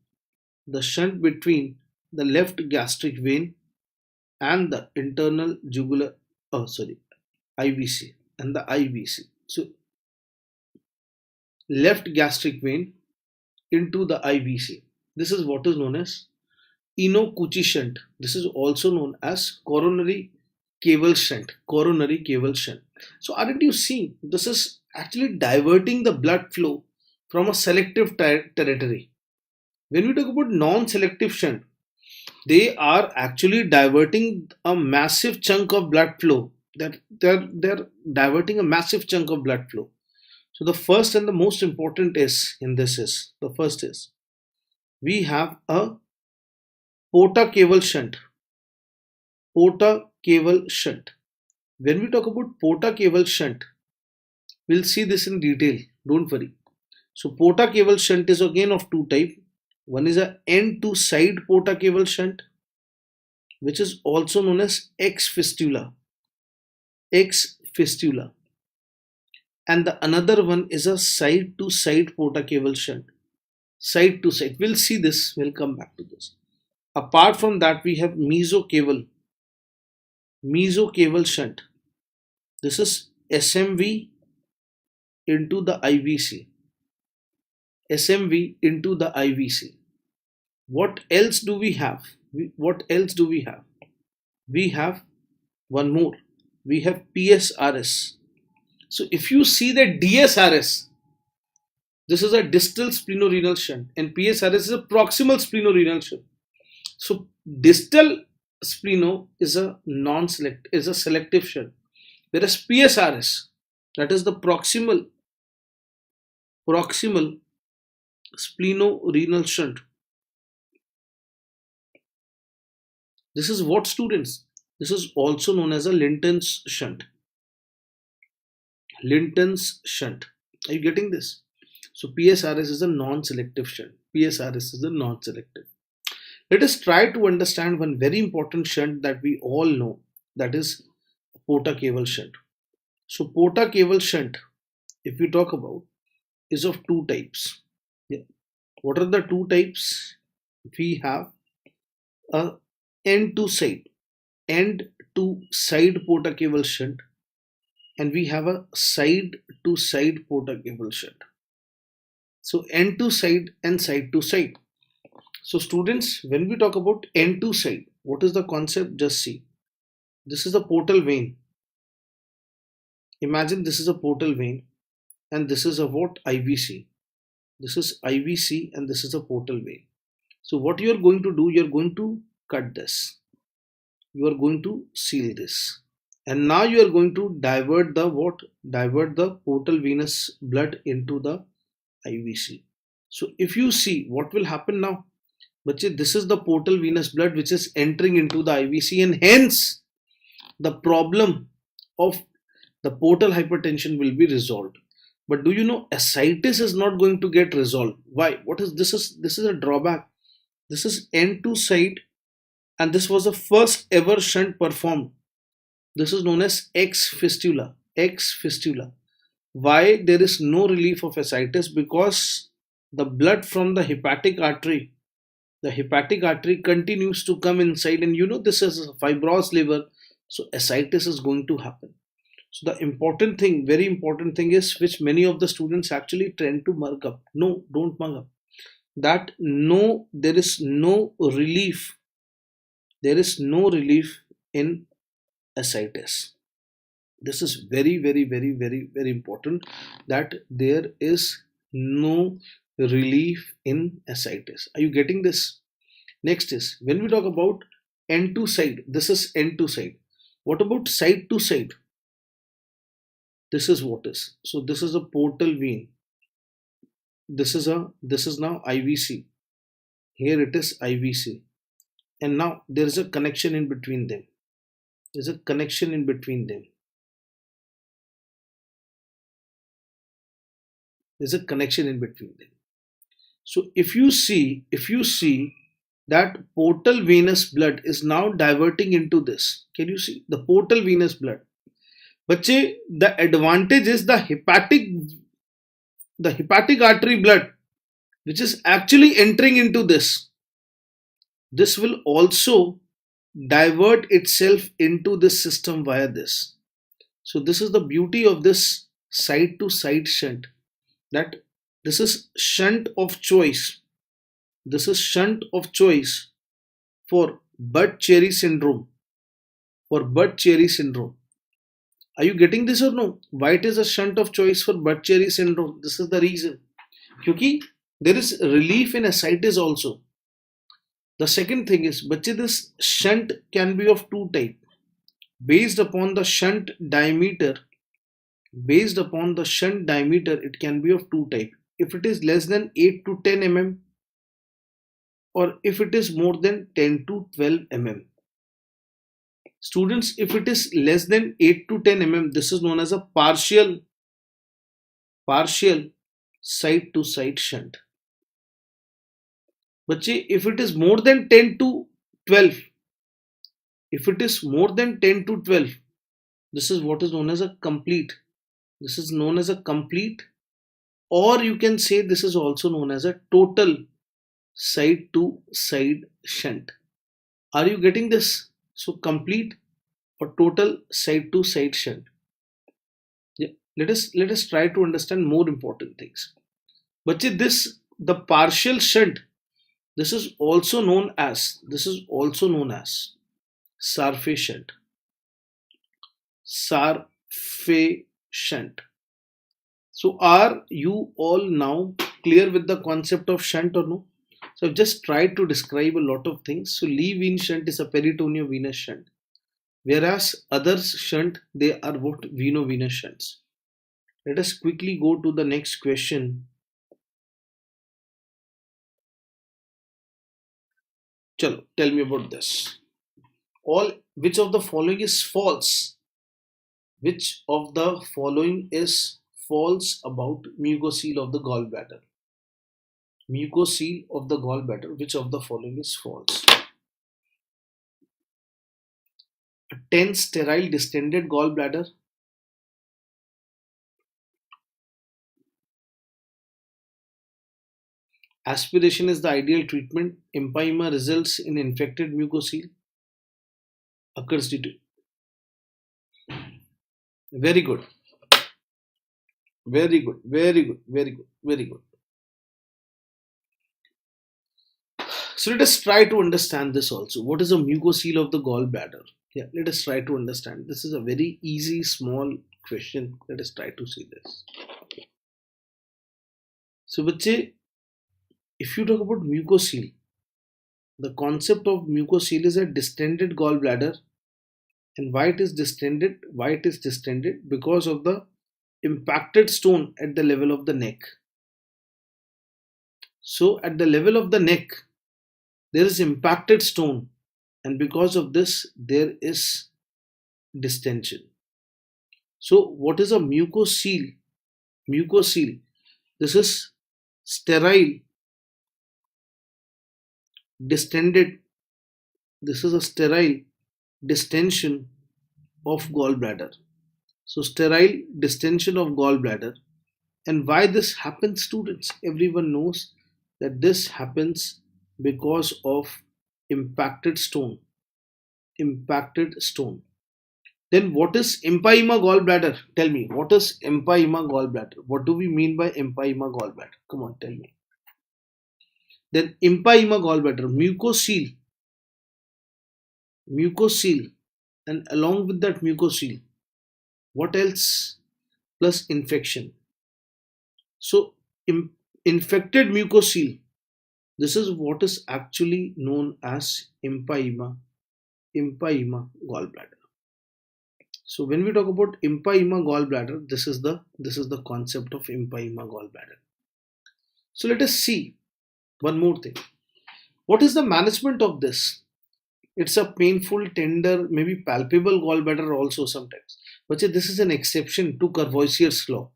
the shunt between the left gastric vein and the internal jugular, IVC and the IVC. So left gastric vein into the IVC. This is what is known as Inukuchi Shunt. This is also known as coronary cable shunt. Coronary cable shunt. So aren't you seeing? This is actually diverting the blood flow from a selective territory. When we talk about non-selective shunt, they are actually diverting a massive chunk of blood flow. They're diverting a massive chunk of blood flow. So the first and the most important is in this is the first is we have a porta cable shunt. Porta cable shunt. When we talk about porta cable shunt, we'll see this in detail. Don't worry. So porta cable shunt is again of two types. One is a end to side porta cable shunt, which is also known as X fistula. X fistula. And the another one is a side to side porta cable shunt. Side to side. We'll see this. We'll come back to this. Apart from that, we have mesocable shunt. This is SMV into the IVC. SMV into the IVC. What else do we have? What else do we have? We have one more. We have PSRS. So if you see the DSRS, this is a distal splenorenal shunt, and PSRS is a proximal splenorenal shunt. So distal spleno is a selective shunt, whereas PSRS, that is the proximal splenorenal shunt. This is what, students? This is also known as a Linton's shunt. Linton's shunt. Are you getting this? So PSRS is a non-selective shunt. PSRS is a non-selective. Let us try to understand one very important shunt that we all know, that is porta cable shunt. So porta cable shunt, if we talk about, is of two types. Yeah. What are the two types? We have a end to side porta cable shunt, and we have a side to side porta cable shunt. So end to side and side to side. So students, when we talk about end to side, what is the concept? Just see. This is the portal vein. Imagine this is a portal vein and this is a what? IVC. This is IVC and this is a portal vein. So what you are going to do, you are going to cut this. You are going to seal this. And now you are going to divert the what? Divert the portal venous blood into the IVC. So if you see what will happen now, this is the portal venous blood which is entering into the IVC, and hence the problem of the portal hypertension will be resolved. But do you know ascites is not going to get resolved? Why? What is this? This is a drawback. This is end to side, and this was the first ever shunt performed. This is known as X fistula. X fistula. Why there is no relief of ascites? Because the blood from the hepatic artery continues to come inside, and you know this is a fibrous liver, so ascites is going to happen. So the important thing, very important thing is, which many of the students actually tend to mug up. No, don't mug up. That no, there is no relief. There is no relief in ascites. This is very, very, very, very, very important, that there is no relief in ascites. Are you getting this? Next is, when we talk about end to side, this is end to side. What about side to side? This is what is. So this is a portal vein. This is now IVC. Here it is IVC. And now there is a connection in between them. There's a connection in between them. There's a connection in between them. So if you see that portal venous blood is now diverting into this. Can you see the portal venous blood? But the advantage is the hepatic artery blood, which is actually entering into this. This will also divert itself into this system via this. So this is the beauty of this side to side shunt, that this is shunt of choice. This is shunt of choice for Budd-Chiari syndrome. For Budd-Chiari syndrome. Are you getting this or no? Why it is a shunt of choice for Budd-Chiari syndrome? This is the reason. Because there is relief in ascites also. The second thing is, this shunt can be of two types. Based upon the shunt diameter, it can be of two types. If it is less than 8 to 10 mm, or if it is more than 10 to 12 mm. Students, if it is less than 8 to 10 mm, this is known as a partial side to side shunt. But if it is more than 10 to 12, this is what is known as a complete. This is known as a complete, or you can say this is also known as a total side to side shunt. Are you getting this? So complete or total side to side shunt. Yeah. Let us try to understand more important things. But the partial shunt, this is also known as Sarfe shunt. Sarfe shunt. So are you all now clear with the concept of shunt or no? So I've just tried to describe a lot of things. So Lee-Veen shunt is a peritoneovenous shunt, whereas others shunt, they are what? Veno-venous shunts. Let us quickly go to the next question. Chalo, tell me about this. Which of the following is false? Which of the following is false about mucocele of the gallbladder? Mucocele of the gallbladder, which of the following is false? A tense, sterile, distended gallbladder. Aspiration is the ideal treatment. Empyema results in infected mucocele. Occurs due to. Very good. Very good. Very good. Very good. Very good. So let us try to understand this also. What is a mucocele of the gallbladder? Yeah, let us try to understand. This is a very easy, small question. Let us try to see this. So, bache, if you talk about mucocele, the concept of mucocele is a distended gallbladder. And why it is distended? Why it is distended? Because of the impacted stone at the level of the neck. So, at the level of the neck, there is impacted stone, and because of this there is distension. So what is a mucocele? Mucocele, this is sterile distended, this is a sterile distension of gallbladder. So sterile distension of gallbladder. And why this happens, students? Everyone knows that this happens because of impacted stone. Impacted stone. Then what is empyema gallbladder? Tell me, what is empyema gallbladder? What do we mean by empyema gallbladder? Come on, tell me. Then empyema gallbladder, mucocele. Mucocele. And along with that mucocele, what else? Plus infection. So infected mucocele, this is what is actually known as empyema gallbladder. So when we talk about empyema gallbladder, this is the concept of empyema gallbladder. So let us see one more thing. What is the management of this? It's a painful, tender, maybe palpable gallbladder also sometimes. But this is an exception to Courvoisier's law.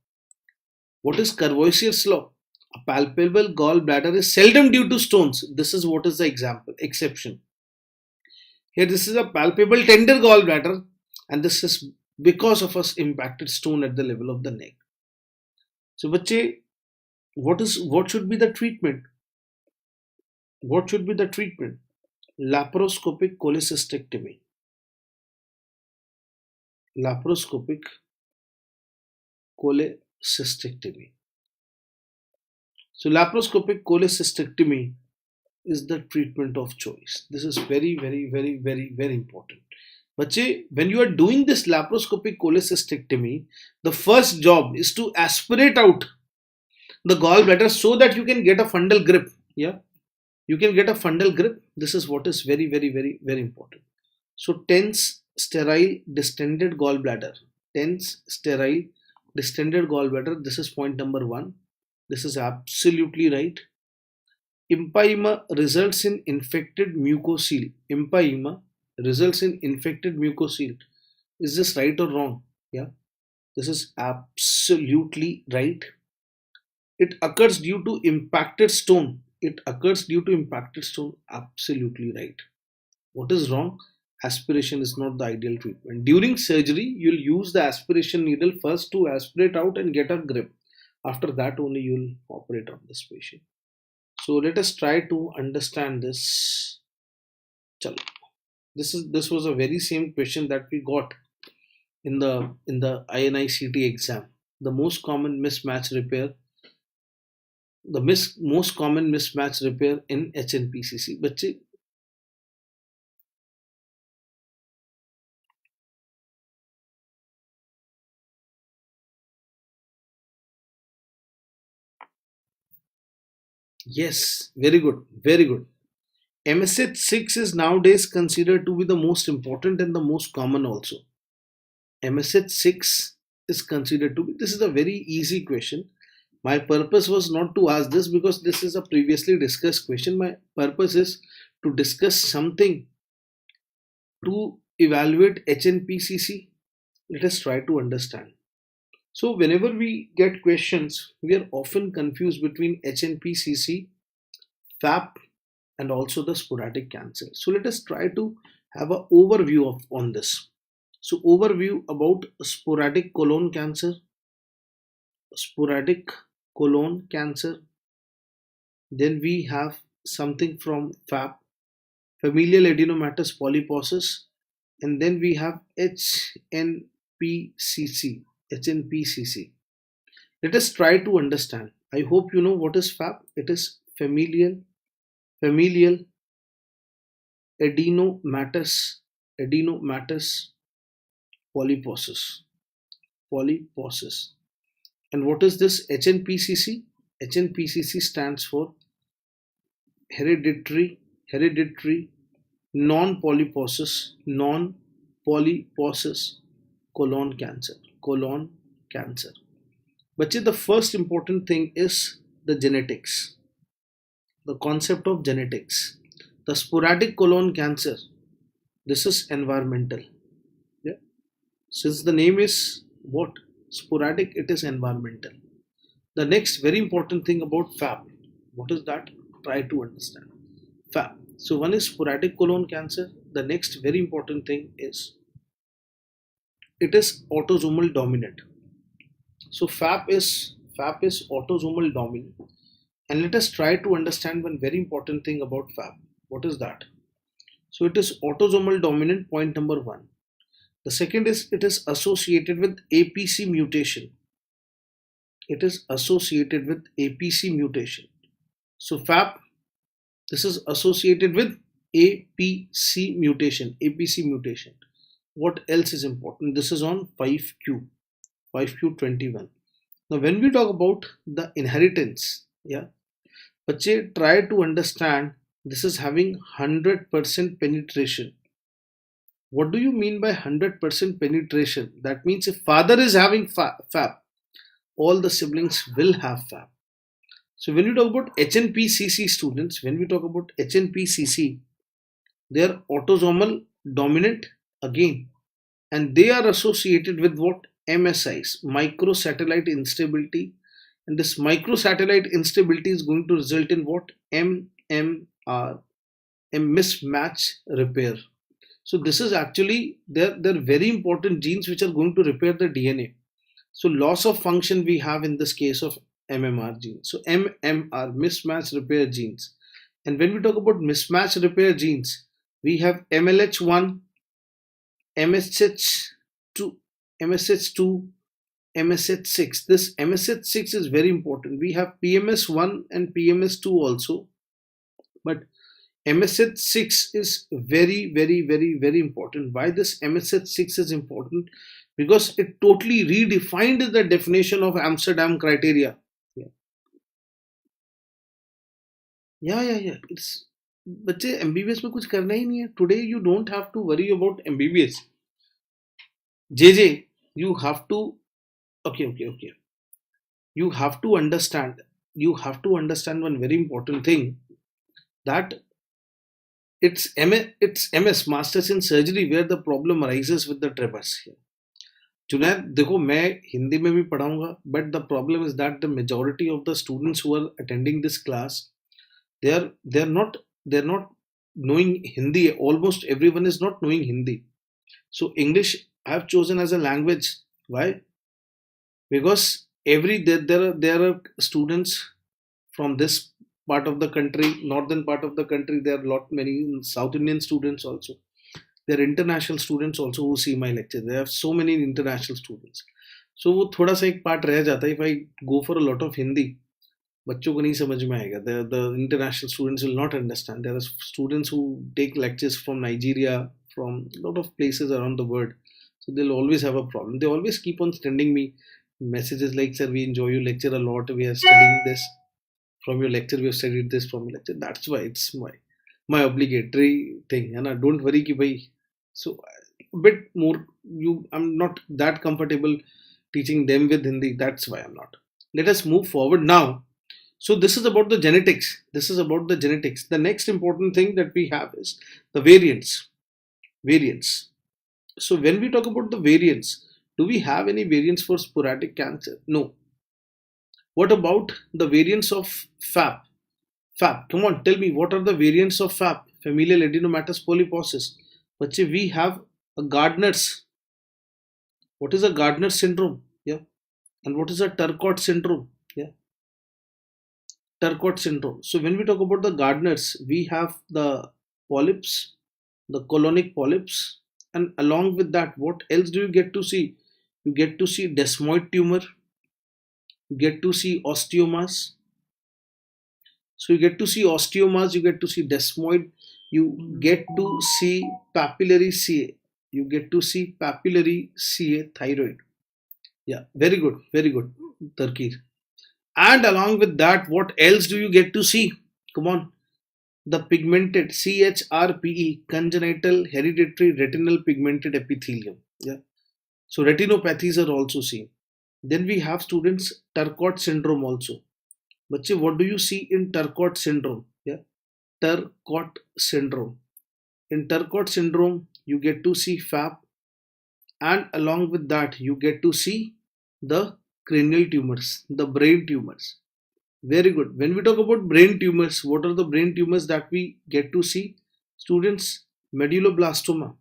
What is Courvoisier's law? A palpable gallbladder is seldom due to stones. This is what is the exception. Here this is a palpable tender gallbladder, and this is because of us impacted stone at the level of the neck. So bache, what should be the treatment? What should be the treatment? Laparoscopic cholecystectomy. Laparoscopic cholecystectomy. So laparoscopic cholecystectomy is the treatment of choice. This is very, very, very, very, very important. Bache, when you are doing this laparoscopic cholecystectomy, the first job is to aspirate out the gallbladder so that you can get a fundal grip. Yeah, you can get a fundal grip. This is what is very, very, very, very important. So tense, sterile, distended gallbladder. Tense, sterile, distended gallbladder. This is point number 1. This is absolutely right. Empyema results in infected mucocele. Empyema results in infected mucocele. Is this right or wrong? Yeah, this is absolutely right. It occurs due to impacted stone. It occurs due to impacted stone. Absolutely right. What is wrong? Aspiration is not the ideal treatment. During surgery, you'll use the aspiration needle first to aspirate out and get a grip. After that only you'll operate on this patient. So let us try to understand this. Chalo. This was a very same question that we got in the INICT exam. The most common mismatch repair. Most common mismatch repair in HNPCC. Bache, yes, very good, very good. MSH6 is nowadays considered to be the most important and the most common also. MSH6 is considered to be, this is a very easy question. My purpose was not to ask this because this is a previously discussed question. My purpose is to discuss something to evaluate HNPCC. Let us try to understand. So whenever we get questions, we are often confused between HNPCC, FAP, and also the sporadic cancer. So let us try to have an overview on this. So overview about sporadic colon cancer. Sporadic colon cancer. Then we have something from FAP, familial adenomatous polyposis, and then we have HNPCC. HNPCC. Let us try to understand. I hope you know what is FAP. It is familial adenomatous polyposis. Polyposis. And what is this HNPCC? HNPCC stands for hereditary non-polyposis colon cancer. But the first important thing is the genetics, the concept of genetics. The sporadic colon cancer, this is environmental. Yeah. Since the name is what? Sporadic, it is environmental. The next very important thing about FAP, what is that? Try to understand. FAP. So one is sporadic colon cancer. The next very important thing is it is autosomal dominant. So FAP is autosomal dominant. And let us try to understand one very important thing about FAP. What is that? So it is autosomal dominant, point number one. The second is it is associated with APC mutation. It is associated with APC mutation. So FAP, this is associated with APC mutation. APC mutation. What else is important? This is on 5Q21. Now when we talk about the inheritance, yeah, बच्चे try to understand this is having 100% penetration. What do you mean by 100% penetration? That means if father is having FAP, all the siblings will have FAP. So when you talk about HNPCC students, they are autosomal dominant again, and they are associated with what? MSIs, microsatellite instability, and this microsatellite instability is going to result in what? MMR, a mismatch repair. So this is actually, they're very important genes which are going to repair the DNA. So loss of function we have in this case of MMR genes. So MMR, mismatch repair genes. And when we talk about mismatch repair genes, we have MLH1, MSH2, MSH6. This MSH6 is very important. We have PMS1 and PMS2 also. But MSH6 is very important. Why this MSH6 is important? Because it totally redefined the definition of Amsterdam criteria. Yeah. It's बच्चे MBBS में कुछ करना ही नहीं है. Today you don't have to worry about MBBS. JJ, you have to okay. You have to understand one very important thing, that it's MS, Masters in Surgery, where the problem arises with the tremors here. Junaid, देखो मैं हिंदी में भी पढ़ाऊंगा, but the problem is that the majority of the students who are attending this class, they're not knowing Hindi. Almost everyone is not knowing Hindi. So English I have chosen as a language. Why? Because there are students from this part of the country, northern part of the country. There are many South Indian students also. There are international students also who see my lecture. There are so many international students. So वो थोड़ा सा एक part रह जाता है. If I go for a lot of Hindi, बच्चों को नहीं समझ में आएगा. The international students will not understand. There are students who take lectures from Nigeria, from a lot of places around the world. So they'll always have a problem. They always keep on sending me messages like, sir, we enjoy your lecture a lot. We are studying this from your lecture. We have studied this from your lecture. That's why it's my obligatory thing. And don't worry ki bhai. So a bit more, I'm not that comfortable teaching them with Hindi. That's why I'm not. Let us move forward now. So this is about the genetics. The next important thing that we have is the variants. So when we talk about the variants, do we have any variants for sporadic cancer? No. What about the variants of FAP? Come on, tell me, what are the variants of FAP? Familial adenomatous polyposis. But we have a Gardner's. What is a Gardner's syndrome? Yeah. And what is a Turcot syndrome? Yeah. Turcot syndrome. So when we talk about the Gardner's, we have the polyps, the colonic polyps, and along with that, what else do you get to see? You get to see desmoid tumor, you get to see osteomas. So you get to see osteomas, you get to see desmoid, you get to see papillary CA, you get to see papillary CA thyroid. Yeah, very good, Tarkir. And along with that, what else do you get to see? Come on, the pigmented CHRPE, congenital hereditary retinal pigmented epithelium. Yeah, so retinopathies are also seen. Then we have students Turcot syndrome also. Bache, what do you see in Turcot syndrome? Yeah, Turcot syndrome. In Turcot syndrome, you get to see FAP, and along with that, you get to see the cranial tumors, the brain tumors. Very good. When we talk about brain tumors, what are the brain tumors that we get to see? Students, medulloblastoma,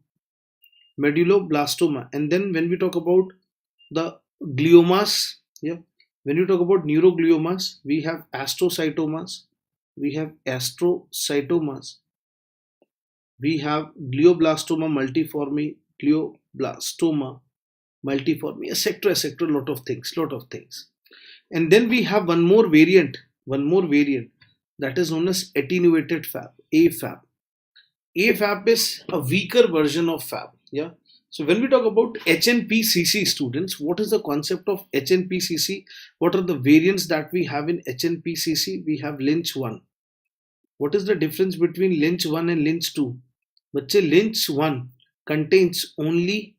medulloblastoma. And then when we talk about the gliomas, yeah, when you talk about neurogliomas, we have astrocytomas, we have astrocytomas, we have glioblastoma multiforme, glioblastoma multiforme, etc., lot of things. And then we have one more variant that is known as attenuated FAP, AFAP. AFAP is a weaker version of FAP. Yeah. So when we talk about HNPCC, students, what is the concept of HNPCC? What are the variants that we have in HNPCC? We have Lynch 1. What is the difference between Lynch 1 and Lynch 2? But say Lynch 1 contains only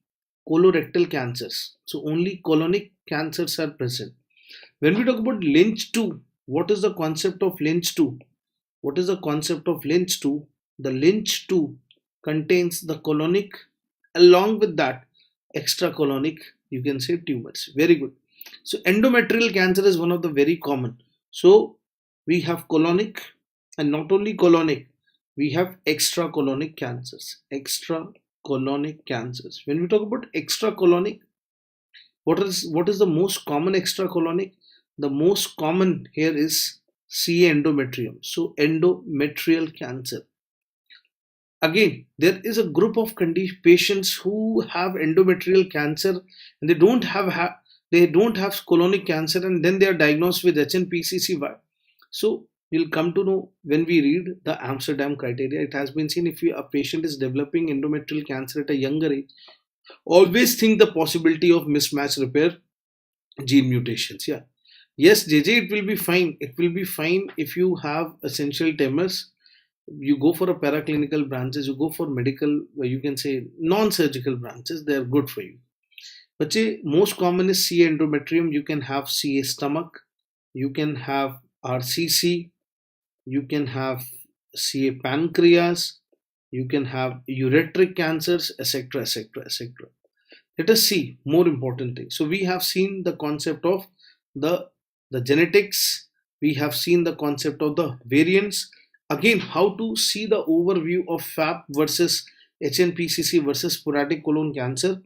colorectal cancers. So only colonic cancers are present. When we talk about Lynch 2, what is the concept of Lynch 2? What is the concept of Lynch 2? The Lynch 2 contains the colonic, along with that extracolonic, you can say, tumors. Very good. So endometrial cancer is one of the very common. So we have colonic, and not only colonic, we have extracolonic cancers. Extracolonic cancers. When we talk about extracolonic, what is the most common extracolonic? The most common here is CA endometrium. So endometrial cancer. Again, there is a group of patients who have endometrial cancer and they don't have colonic cancer, and then they are diagnosed with HNPCC. So we'll come to know when we read the Amsterdam criteria. It has been seen if a patient is developing endometrial cancer at a younger age, always think the possibility of mismatch repair gene mutations. Yeah. Yes, JJ, it will be fine. It will be fine if you have essential tremors. You go for a paraclinical branches, you go for medical, you can say non-surgical branches, they are good for you. But most common is CA endometrium. You can have CA stomach, you can have RCC, you can have CA pancreas, you can have ureteric cancers, etc. Let us see more important things. So we have seen the concept of the genetics, we have seen the concept of the variants. Again, how to see the overview of FAP versus HNPCC versus sporadic colon cancer.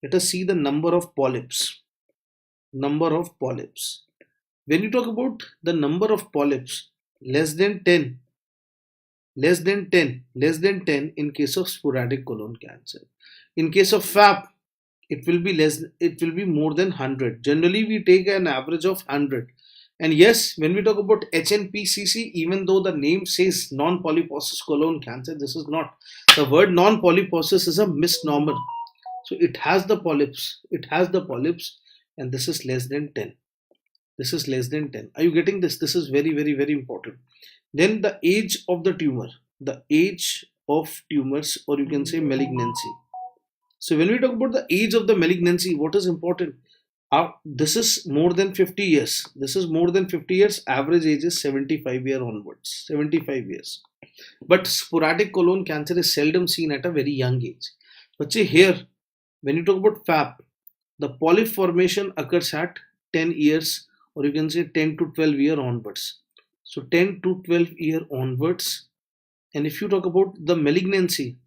Let us see the number of polyps. Number of polyps. When you talk about the number of polyps, less than 10 in case of sporadic colon cancer. In case of FAP, it will be more than 100. Generally, we take an average of 100. And yes, when we talk about HNPCC, even though the name says non-polyposis colon cancer, this is not. The word non-polyposis is a misnomer. So it has the polyps. And this is less than 10. This is less than 10. Are you getting this? This is very, very, very important. Then the age of the tumor. The age of tumors, or you can say malignancy. So when we talk about the age of the malignancy, what is important? This is more than 50 years. Average age is 75 years onwards. 75 years. But sporadic colon cancer is seldom seen at a very young age. But see here, when you talk about FAP, the polyp formation occurs at 10 years, or you can say 10 to 12 years onwards. So 10 to 12 years onwards. And if you talk about the malignancy,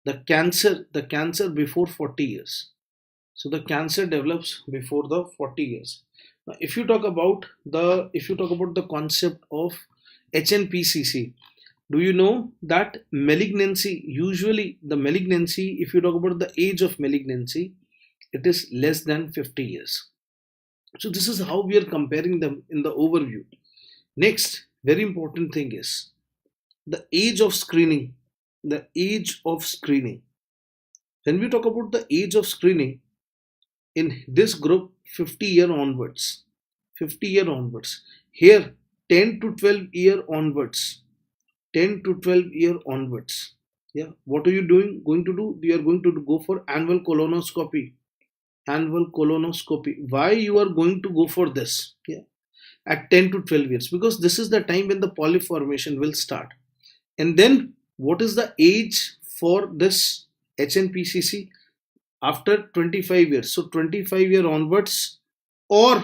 the cancer before 40 years. So the cancer develops before the 40 years. If you talk about the concept of HNPCC, do you know that malignancy, usually the malignancy, if you talk about the age of malignancy, it is less than 50 years. So this is how we are comparing them in the overview. Next, very important thing is the age of screening. The age of screening. When we talk about the age of screening, in this group, 50-year onwards. 50-year onwards. Here, 10 to 12-year onwards. 10 to 12-year onwards. Yeah. What are you going to do? You are going to go for annual colonoscopy. Annual colonoscopy. Why you are going to go for this? Yeah. At 10 to 12 years, because this is the time when the polyp formation will start. And then what is the age for this HNPCC? After 25 years. So 25-year onwards, or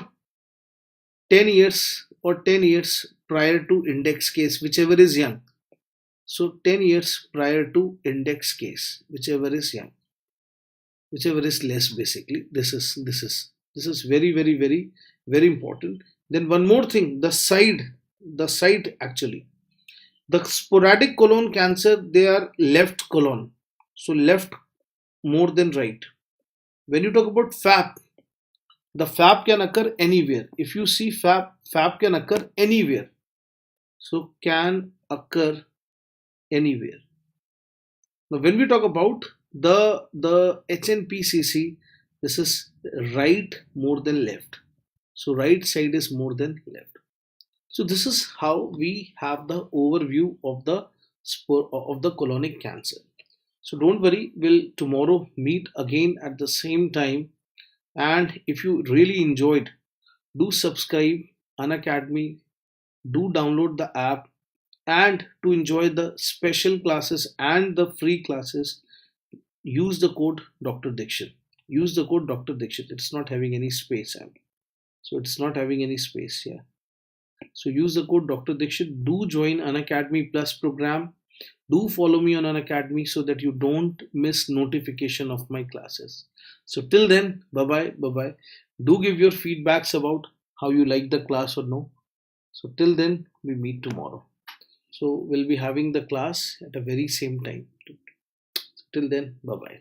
10 years prior to index case, whichever is young. So 10 years prior to index case, whichever is young, whichever is less. Basically, this is very, very, very, very important. Then one more thing, the side actually, the sporadic colon cancer, they are left colon, so left more than right. When you talk about FAP, the FAP can occur anywhere. If you see FAP can occur anywhere. So can occur anywhere. Now when we talk about the HNPCC, this is right more than left. So right side is more than left. So this is how we have the overview of the colonic cancer. So don't worry, we'll tomorrow meet again at the same time. And if you really enjoyed, do subscribe Unacademy, do download the app, and to enjoy the special classes and the free classes, use the code Dr. Dixit. Use the code Dr. Dixit. It's not having any space. So it's not having any space here. So use the code Dr. Dixit. Do join Unacademy Plus program. Do follow me on Unacademy so that you don't miss notification of my classes. So till then, bye bye. Do give your feedbacks about how you like the class or no. So till then, we meet tomorrow. So we'll be having the class at a very same time. Till then, bye bye.